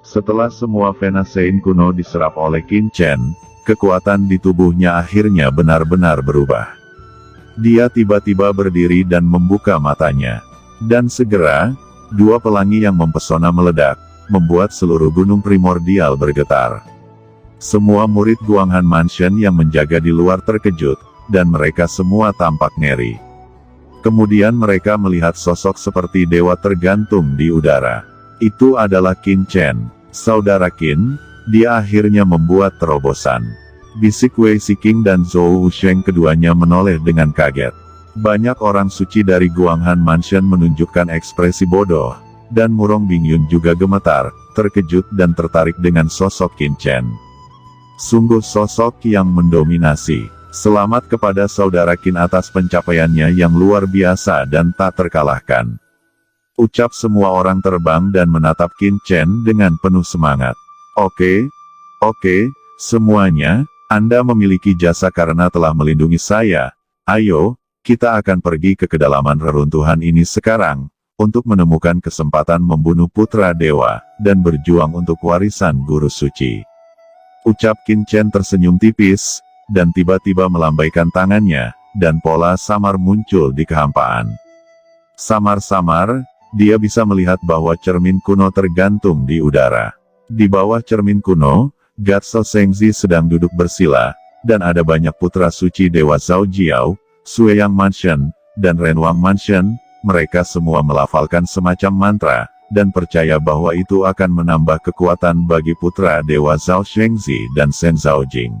Setelah semua Venasein kuno diserap oleh Qin Chen, kekuatan di tubuhnya akhirnya benar-benar berubah. Dia tiba-tiba berdiri dan membuka matanya. Dan segera, dua pelangi yang mempesona meledak, membuat seluruh gunung primordial bergetar. Semua murid Guanghan Mansion yang menjaga di luar terkejut, dan mereka semua tampak ngeri. Kemudian mereka melihat sosok seperti dewa tergantung di udara. Itu adalah Qin Chen. Saudara Qin, dia akhirnya membuat terobosan. Bisik Wei Siking dan Zhou Wusheng keduanya menoleh dengan kaget. Banyak orang suci dari Guanghan Mansion menunjukkan ekspresi bodoh, dan Murong Bingyun juga gemetar, terkejut dan tertarik dengan sosok Qin Chen. Sungguh sosok yang mendominasi. Selamat kepada saudara Qin atas pencapaiannya yang luar biasa dan tak terkalahkan. Ucap semua orang terbang dan menatap Qin Chen dengan penuh semangat. Oke, semuanya, Anda memiliki jasa karena telah melindungi saya. Ayo, kita akan pergi ke kedalaman reruntuhan ini sekarang, untuk menemukan kesempatan membunuh putra dewa, dan berjuang untuk warisan guru suci. Ucap Qin Chen tersenyum tipis, dan tiba-tiba melambaikan tangannya, dan pola samar muncul di kehampaan. Samar-samar, dia bisa melihat bahwa cermin kuno tergantung di udara. Di bawah cermin kuno, Gatso Sengzi sedang duduk bersila, dan ada banyak putra suci Dewa Zhao Jiao, Sueyang Mansion, dan Renwang Mansion. Mereka semua melafalkan semacam mantra, dan percaya bahwa itu akan menambah kekuatan bagi putra Dewa Zhao Shengzi dan Shen Zhaojing.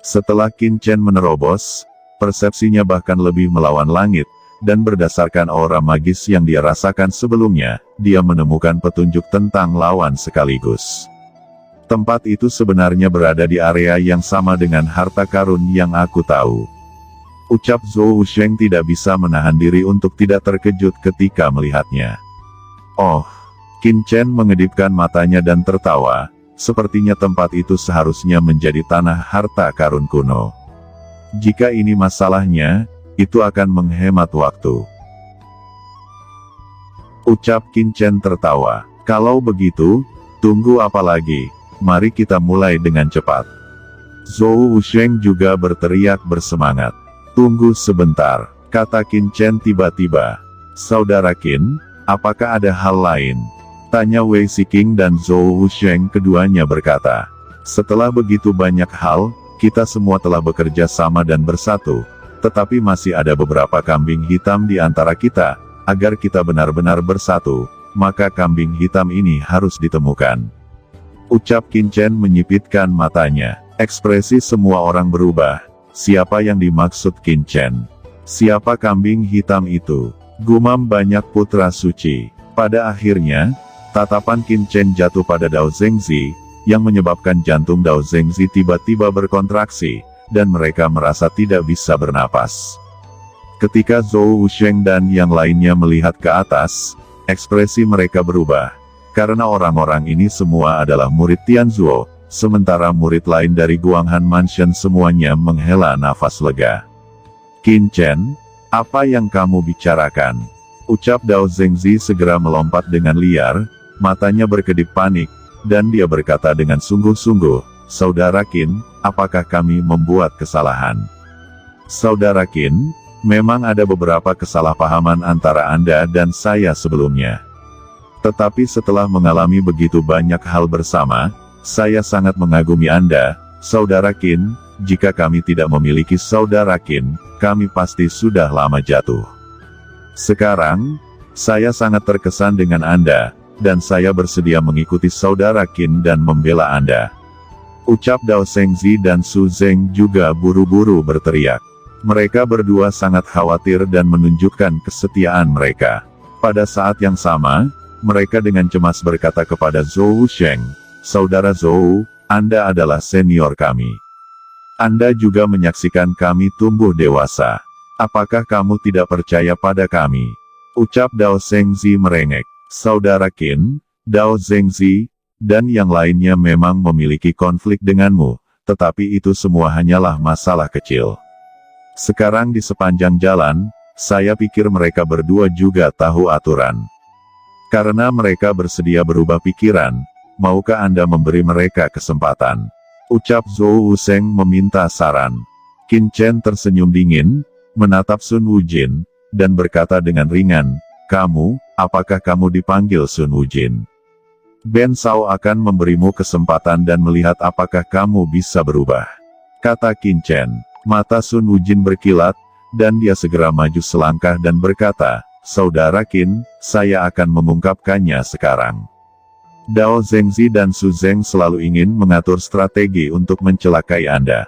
Setelah Qin Chen menerobos, persepsinya bahkan lebih melawan langit, dan berdasarkan aura magis yang dia rasakan sebelumnya, dia menemukan petunjuk tentang lawan sekaligus. Tempat itu sebenarnya berada di area yang sama dengan harta karun yang aku tahu. Ucap Zhou Wusheng tidak bisa menahan diri untuk tidak terkejut ketika melihatnya. Oh, Qin Chen mengedipkan matanya dan tertawa. Sepertinya tempat itu seharusnya menjadi tanah harta karun kuno. Jika ini masalahnya, itu akan menghemat waktu. Ucap Qin Chen tertawa. Kalau begitu, tunggu apa lagi? Mari kita mulai dengan cepat. Zhou Wusheng juga berteriak bersemangat. Tunggu sebentar, kata Qin Chen tiba-tiba. Saudara Qin, apakah ada hal lain? Tanya Wei Siking dan Zhou Wusheng, keduanya berkata. Setelah begitu banyak hal, kita semua telah bekerja sama dan bersatu, tetapi masih ada beberapa kambing hitam di antara kita. Agar kita benar-benar bersatu, maka kambing hitam ini harus ditemukan. Ucap Qin Chen menyipitkan matanya. Ekspresi semua orang berubah. Siapa yang dimaksud Qin Chen? Siapa kambing hitam itu? Gumam banyak putra suci. Pada akhirnya, tatapan Qin Chen jatuh pada Dao Zengzi, yang menyebabkan jantung Dao Zengzi tiba-tiba berkontraksi, dan mereka merasa tidak bisa bernapas. Ketika Zhou Wusheng dan yang lainnya melihat ke atas, ekspresi mereka berubah. Karena orang-orang ini semua adalah murid Tianzuo, sementara murid lain dari Guanghan Mansion semuanya menghela nafas lega. Qin Chen, apa yang kamu bicarakan? Ucap Dao Zengzi segera melompat dengan liar, matanya berkedip panik, dan dia berkata dengan sungguh-sungguh, Saudara Qin, apakah kami membuat kesalahan? Saudara Qin, memang ada beberapa kesalahpahaman antara Anda dan saya sebelumnya. Tetapi setelah mengalami begitu banyak hal bersama, saya sangat mengagumi Anda, Saudara Qin. Jika kami tidak memiliki Saudara Qin, kami pasti sudah lama jatuh. Sekarang, saya sangat terkesan dengan Anda, dan saya bersedia mengikuti Saudara Qin dan membela Anda. Ucap Dao Zengzi dan Su Zeng juga buru-buru berteriak. Mereka berdua sangat khawatir dan menunjukkan kesetiaan mereka. Pada saat yang sama, mereka dengan cemas berkata kepada Zhou Wusheng, Saudara Zhou, Anda adalah senior kami. Anda juga menyaksikan kami tumbuh dewasa. Apakah kamu tidak percaya pada kami? Ucap Dao Zengzi merengek. Saudara Qin, Dao Zengzi, dan yang lainnya memang memiliki konflik denganmu, tetapi itu semua hanyalah masalah kecil. Sekarang di sepanjang jalan, saya pikir mereka berdua juga tahu aturan. Karena mereka bersedia berubah pikiran, maukah Anda memberi mereka kesempatan? Ucap Zhou Wusheng meminta saran. Qin Chen tersenyum dingin, menatap Sun Wujin, dan berkata dengan ringan, "Kamu, apakah kamu dipanggil Sun Wujin? Ben Sao akan memberimu kesempatan dan melihat apakah kamu bisa berubah," kata Qin Chen. Mata Sun Wujin berkilat, dan dia segera maju selangkah dan berkata, "Saudara Qin, saya akan mengungkapkannya sekarang. Dao Zengzi dan Su Zeng selalu ingin mengatur strategi untuk mencelakai Anda.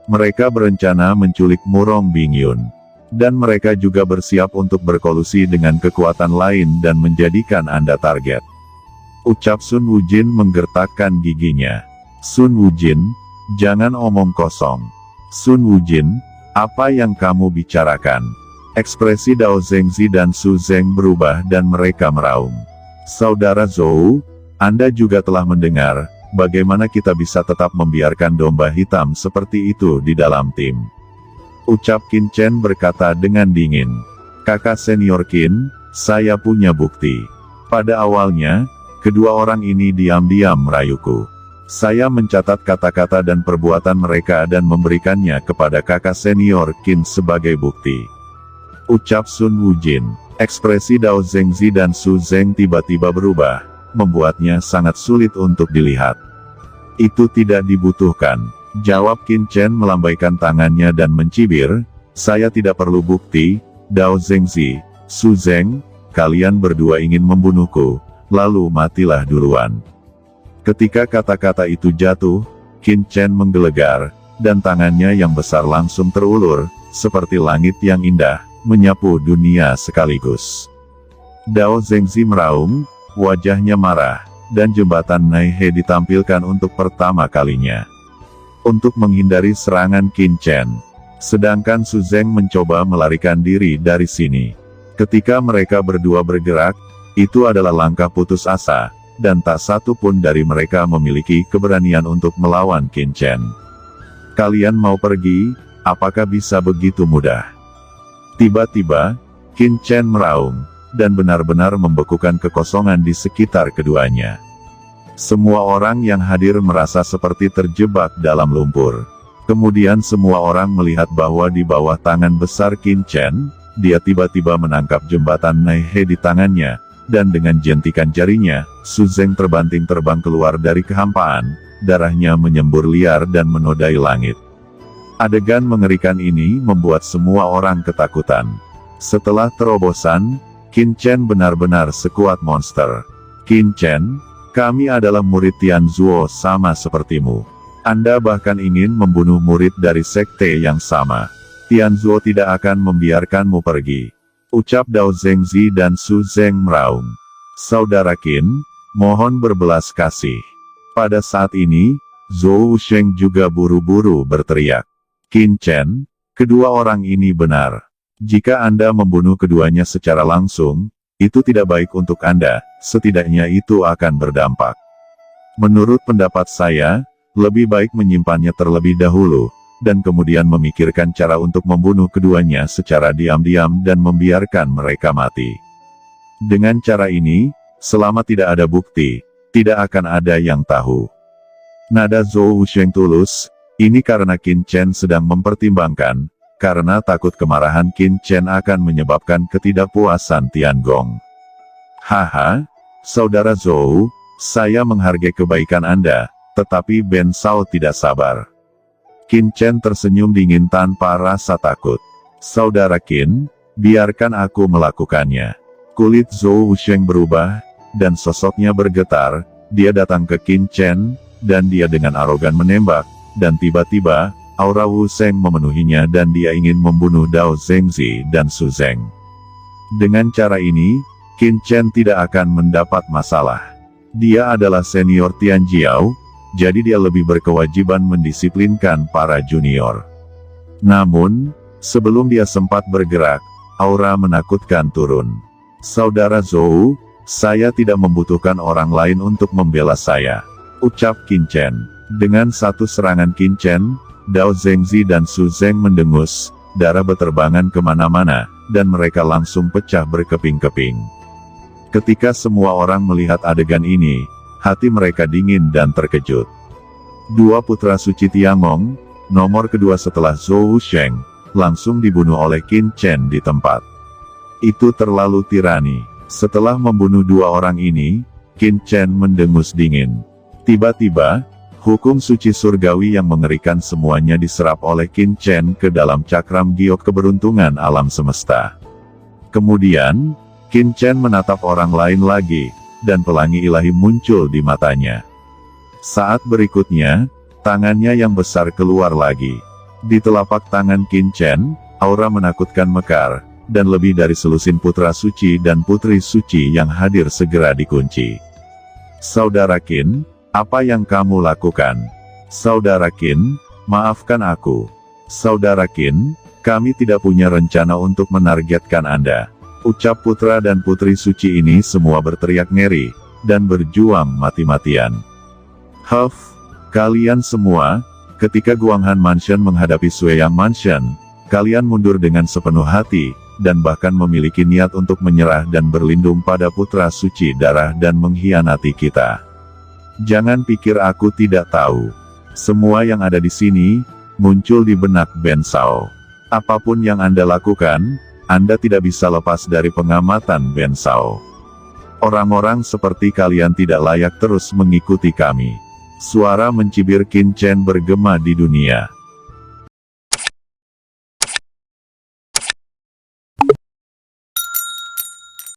Mereka berencana menculik Murong Bingyun. Dan mereka juga bersiap untuk berkolusi dengan kekuatan lain dan menjadikan Anda target." Ucap Sun Wujin menggertakkan giginya. "Sun Wujin, jangan omong kosong. Sun Wujin, apa yang kamu bicarakan?" Ekspresi Dao Zengzi dan Su Zeng berubah dan mereka meraung. "Saudara Zhou, Anda juga telah mendengar, bagaimana kita bisa tetap membiarkan domba hitam seperti itu di dalam tim?" Ucap Qin Chen berkata dengan dingin. "Kakak senior Qin, saya punya bukti. Pada awalnya, kedua orang ini diam-diam merayuku. Saya mencatat kata-kata dan perbuatan mereka dan memberikannya kepada kakak senior Qin sebagai bukti." Ucap Sun Wujin. Ekspresi Dao Zengzi dan Su Zeng tiba-tiba berubah, membuatnya sangat sulit untuk dilihat. "Itu tidak dibutuhkan," jawab Qin Chen melambaikan tangannya dan mencibir, "Saya tidak perlu bukti, Dao Zengzi, Su Zeng, kalian berdua ingin membunuhku, lalu matilah duluan." Ketika kata-kata itu jatuh, Qin Chen menggelegar, dan tangannya yang besar langsung terulur, seperti langit yang indah, menyapu dunia sekaligus. Dao Zengzi meraung, wajahnya marah, dan jembatan Naihe ditampilkan untuk pertama kalinya. Untuk menghindari serangan Qin Chen. Sedangkan Su Zeng mencoba melarikan diri dari sini. Ketika mereka berdua bergerak, itu adalah langkah putus asa, dan tak satu pun dari mereka memiliki keberanian untuk melawan Qin Chen. "Kalian mau pergi? Apakah bisa begitu mudah?" Tiba-tiba, Qin Chen meraung, dan benar-benar membekukan kekosongan di sekitar keduanya. Semua orang yang hadir merasa seperti terjebak dalam lumpur. Kemudian semua orang melihat bahwa di bawah tangan besar Qin Chen, dia tiba-tiba menangkap jembatan Naihe di tangannya, dan dengan jentikan jarinya, Su Zeng terbanting terbang keluar dari kehampaan, darahnya menyembur liar dan menodai langit. Adegan mengerikan ini membuat semua orang ketakutan. Setelah terobosan, Qin Chen benar-benar sekuat monster. "Qin Chen, kami adalah murid Tianzuo sama sepertimu. Anda bahkan ingin membunuh murid dari sekte yang sama. Tianzuo tidak akan membiarkanmu pergi." Ucap Dao Zengzi dan Su Zeng meraung. "Saudara Qin, mohon berbelas kasih." Pada saat ini, Zhou Wusheng juga buru-buru berteriak. "Qin Chen, kedua orang ini benar. Jika Anda membunuh keduanya secara langsung, itu tidak baik untuk Anda, setidaknya itu akan berdampak. Menurut pendapat saya, lebih baik menyimpannya terlebih dahulu, dan kemudian memikirkan cara untuk membunuh keduanya secara diam-diam dan membiarkan mereka mati. Dengan cara ini, selama tidak ada bukti, tidak akan ada yang tahu." Nada Zhou Wusheng tulus. Ini karena Qin Chen sedang mempertimbangkan, karena takut kemarahan Qin Chen akan menyebabkan ketidakpuasan Tiangong. "Haha, saudara Zhou, saya menghargai kebaikan Anda, tetapi Ben Sao tidak sabar." Qin Chen tersenyum dingin tanpa rasa takut. "Saudara Qin, biarkan aku melakukannya." Kulit Zhou Wusheng berubah, dan sosoknya bergetar. Dia datang ke Qin Chen, dan dia dengan arogan menembak, dan tiba-tiba, aura Wusheng memenuhinya dan dia ingin membunuh Dao Zengzi dan Su Zeng. Dengan cara ini, Qin Chen tidak akan mendapat masalah. Dia adalah senior Tianjiao, jadi dia lebih berkewajiban mendisiplinkan para junior. Namun, sebelum dia sempat bergerak, aura menakutkan turun. "Saudara Zhou, saya tidak membutuhkan orang lain untuk membela saya," ucap Qin Chen. Dengan satu serangan Qin Chen, Dao Zengzi dan Su Zeng mendengus, darah beterbangan kemana-mana, dan mereka langsung pecah berkeping-keping. Ketika semua orang melihat adegan ini, hati mereka dingin dan terkejut. Dua putra suci Tiangong, nomor kedua setelah Zhou Wusheng, langsung dibunuh oleh Qin Chen di tempat. Itu terlalu tirani. Setelah membunuh dua orang ini, Qin Chen mendengus dingin. Tiba-tiba, hukum suci surgawi yang mengerikan semuanya diserap oleh Qin Chen ke dalam cakram giok keberuntungan alam semesta. Kemudian, Qin Chen menatap orang lain lagi, dan pelangi ilahi muncul di matanya. Saat berikutnya, tangannya yang besar keluar lagi. Di telapak tangan Qin Chen, aura menakutkan mekar, dan lebih dari selusin putra suci dan putri suci yang hadir segera dikunci. Saudara Qin, apa yang kamu lakukan? Saudara Qin, maafkan aku. Saudara Qin, kami tidak punya rencana untuk menargetkan Anda. Ucap putra dan putri suci ini semua berteriak ngeri, dan berjuang mati-matian. Huff, kalian semua, ketika Guanghan Mansion menghadapi Sueyang Mansion, kalian mundur dengan sepenuh hati, dan bahkan memiliki niat untuk menyerah dan berlindung pada putra suci darah dan mengkhianati kita. Jangan pikir aku tidak tahu. Semua yang ada di sini, muncul di benak Ben Shao. Apapun yang Anda lakukan, Anda tidak bisa lepas dari pengamatan Ben Shao. Orang-orang seperti kalian tidak layak terus mengikuti kami. Suara mencibir Qin Chen bergema di dunia.